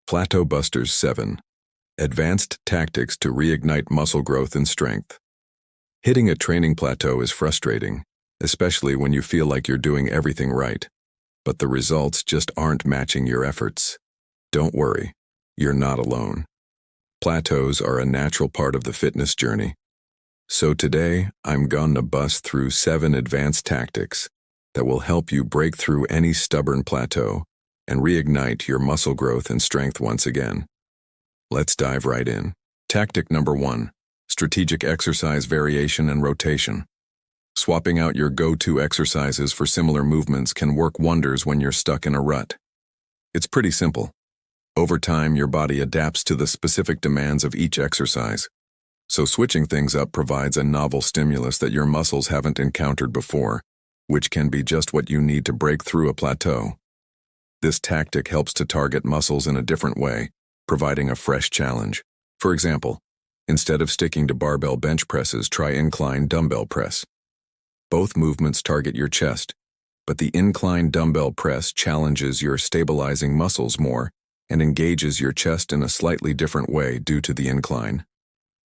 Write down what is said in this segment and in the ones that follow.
Plateau Busters 7. Advanced Tactics to Reignite Muscle Growth and Strength. Hitting a training plateau is frustrating, especially when you feel like you're doing everything right, but the results just aren't matching your efforts. Don't worry, you're not alone. Plateaus are a natural part of the fitness journey. So today, I'm gonna bust through 7 advanced tactics that will help you break through any stubborn plateau and reignite your muscle growth and strength once again. Let's dive right in. Tactic number 1, strategic exercise variation and rotation. Swapping out your go-to exercises for similar movements can work wonders when you're stuck in a rut. It's pretty simple. Over time, your body adapts to the specific demands of each exercise. So switching things up provides a novel stimulus that your muscles haven't encountered before, which can be just what you need to break through a plateau. This tactic helps to target muscles in a different way, providing a fresh challenge. For example, instead of sticking to barbell bench presses, try incline dumbbell press. Both movements target your chest, but the incline dumbbell press challenges your stabilizing muscles more and engages your chest in a slightly different way due to the incline.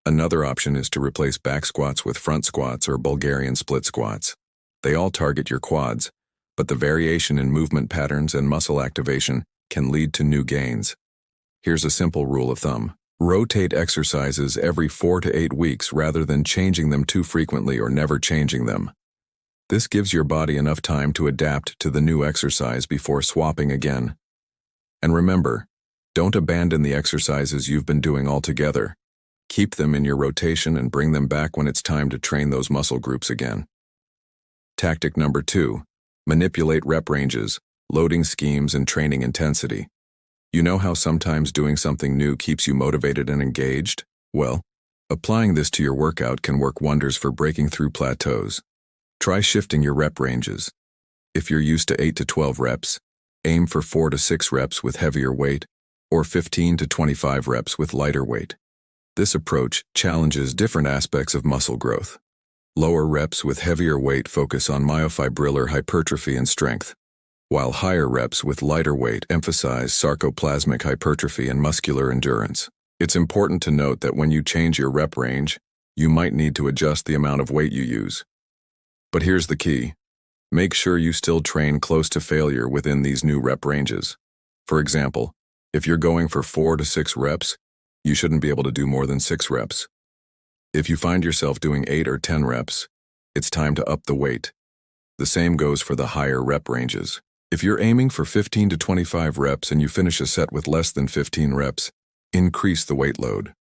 Another option is to replace back squats with front squats or Bulgarian split squats. They all target your quads, but the variation in movement patterns and muscle activation can lead to new gains. Here's a simple rule of thumb. Rotate exercises every 4 to 8 weeks rather than changing them too frequently or never changing them. This gives your body enough time to adapt to the new exercise before swapping again. And remember, don't abandon the exercises you've been doing altogether. Keep them in your rotation and bring them back when it's time to train those muscle groups again. Tactic number 2. Manipulate rep ranges, loading schemes, and training intensity. You know how sometimes doing something new keeps you motivated and engaged? Well, applying this to your workout can work wonders for breaking through plateaus. Try shifting your rep ranges. If you're used to 8 to 12 reps, aim for 4 to 6 reps with heavier weight, or 15 to 25 reps with lighter weight. This approach challenges different aspects of muscle growth. Lower reps with heavier weight focus on myofibrillar hypertrophy and strength, while higher reps with lighter weight emphasize sarcoplasmic hypertrophy and muscular endurance. It's important to note that when you change your rep range, you might need to adjust the amount of weight you use. But here's the key. Make sure you still train close to failure within these new rep ranges. For example, if you're going for 4 to 6 reps, you shouldn't be able to do more than 6 reps. If you find yourself doing 8 or 10 reps, it's time to up the weight. The same goes for the higher rep ranges. If you're aiming for 15 to 25 reps and you finish a set with less than 15 reps, increase the weight load.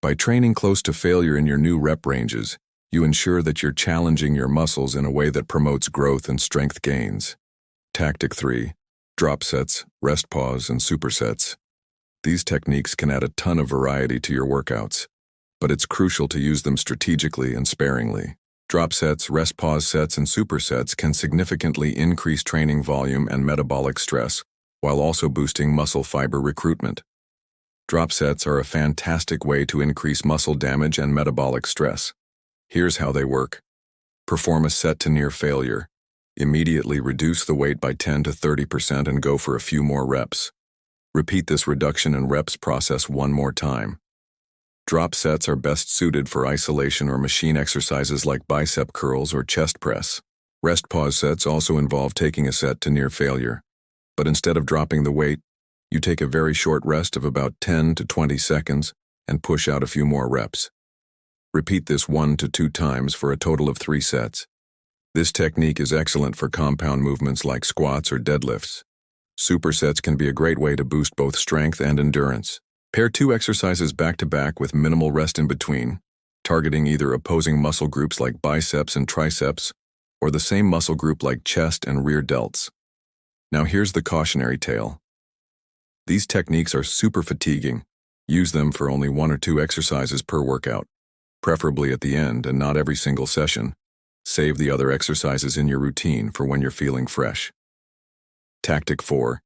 By training close to failure in your new rep ranges, you ensure that you're challenging your muscles in a way that promotes growth and strength gains. Tactic 3. Drop sets, rest pause, and supersets. These techniques can add a ton of variety to your workouts, but it's crucial to use them strategically and sparingly. Drop sets, rest pause sets, and supersets can significantly increase training volume and metabolic stress, while also boosting muscle fiber recruitment. Drop sets are a fantastic way to increase muscle damage and metabolic stress. Here's how they work. Perform a set to near failure. Immediately reduce the weight by 10 to 30% and go for a few more reps. Repeat this reduction in reps process one more time. Drop sets are best suited for isolation or machine exercises like bicep curls or chest press. Rest pause sets also involve taking a set to near failure, but instead of dropping the weight, you take a very short rest of about 10 to 20 seconds and push out a few more reps. Repeat this 1 to 2 times for a total of 3 sets. This technique is excellent for compound movements like squats or deadlifts. Supersets can be a great way to boost both strength and endurance. Pair 2 exercises back-to-back with minimal rest in between, targeting either opposing muscle groups like biceps and triceps, or the same muscle group like chest and rear delts. Now here's the cautionary tale. These techniques are super fatiguing. Use them for only 1 or 2 exercises per workout, preferably at the end and not every single session. Save the other exercises in your routine for when you're feeling fresh. Tactic 4.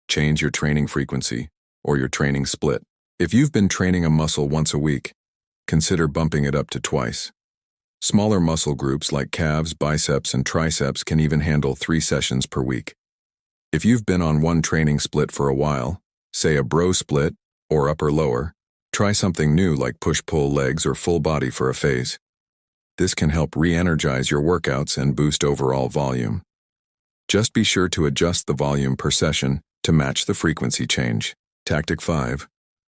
Change your training frequency or your training split. If you've been training a muscle once a week, consider bumping it up to twice. Smaller muscle groups like calves, biceps, and triceps can even handle 3 sessions per week. If you've been on one training split for a while, say a bro split, or upper lower. Try something new like push-pull legs or full body for a phase. This can help re-energize your workouts and boost overall volume. Just be sure to adjust the volume per session to match the frequency change. Tactic 5.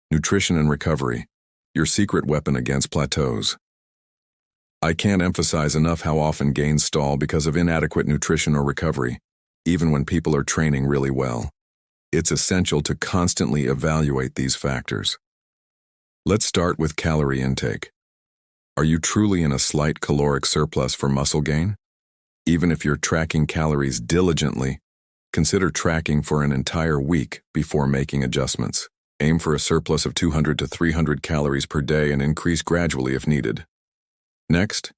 Nutrition and recovery. Your secret weapon against plateaus. I can't emphasize enough how often gains stall because of inadequate nutrition or recovery, even when people are training really well. It's essential to constantly evaluate these factors. Let's start with calorie intake. Are you truly in a slight caloric surplus for muscle gain? Even if you're tracking calories diligently, consider tracking for an entire week before making adjustments. Aim for a surplus of 200 to 300 calories per day and increase gradually if needed. Next,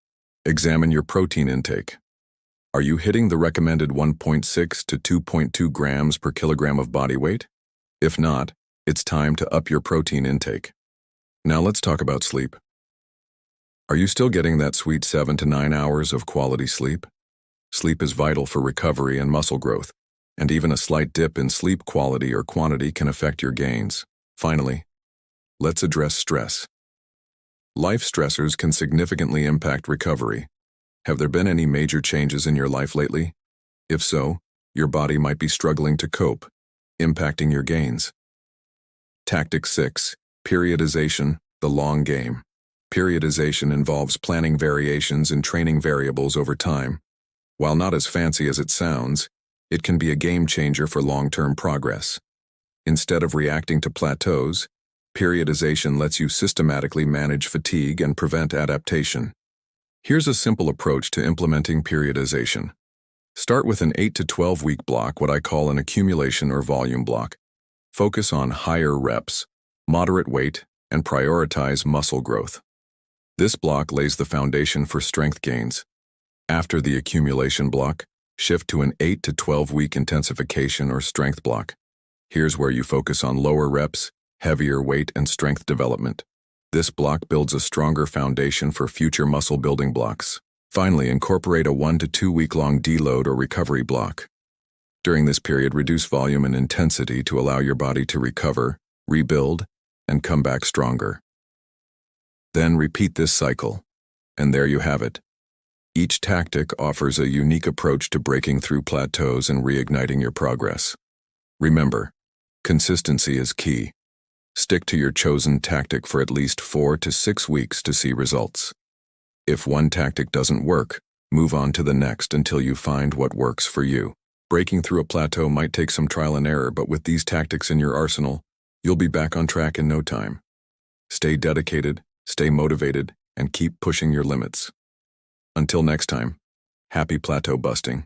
examine your protein intake. Are you hitting the recommended 1.6 to 2.2 grams per kilogram of body weight? If not, it's time to up your protein intake. Now let's talk about sleep. Are you still getting that sweet 7 to 9 hours of quality sleep? Sleep is vital for recovery and muscle growth, and even a slight dip in sleep quality or quantity can affect your gains. Finally, let's address stress. Life stressors can significantly impact recovery. Have there been any major changes in your life lately? If so, your body might be struggling to cope, impacting your gains. Tactic 6. Periodization, the long game. Periodization involves planning variations in training variables over time. While not as fancy as it sounds, it can be a game changer for long-term progress. Instead of reacting to plateaus, periodization lets you systematically manage fatigue and prevent adaptation. Here's a simple approach to implementing periodization. Start with an 8 to 12 week block, what I call an accumulation or volume block. Focus on higher reps, moderate weight, and prioritize muscle growth. This block lays the foundation for strength gains. After the accumulation block, shift to an 8 to 12 week intensification or strength block. Here's where you focus on lower reps, heavier weight, and strength development. This block builds a stronger foundation for future muscle building blocks. Finally, incorporate a 1 to 2 week long deload or recovery block. During this period, reduce volume and intensity to allow your body to recover, rebuild, and come back stronger. Then repeat this cycle, and there you have it. Each tactic offers a unique approach to breaking through plateaus and reigniting your progress. Remember, consistency is key. Stick to your chosen tactic for at least 4 to 6 weeks to see results. If one tactic doesn't work, move on to the next until you find what works for you. Breaking through a plateau might take some trial and error, but with these tactics in your arsenal, you'll be back on track in no time. Stay dedicated, stay motivated, and keep pushing your limits. Until next time, happy plateau busting.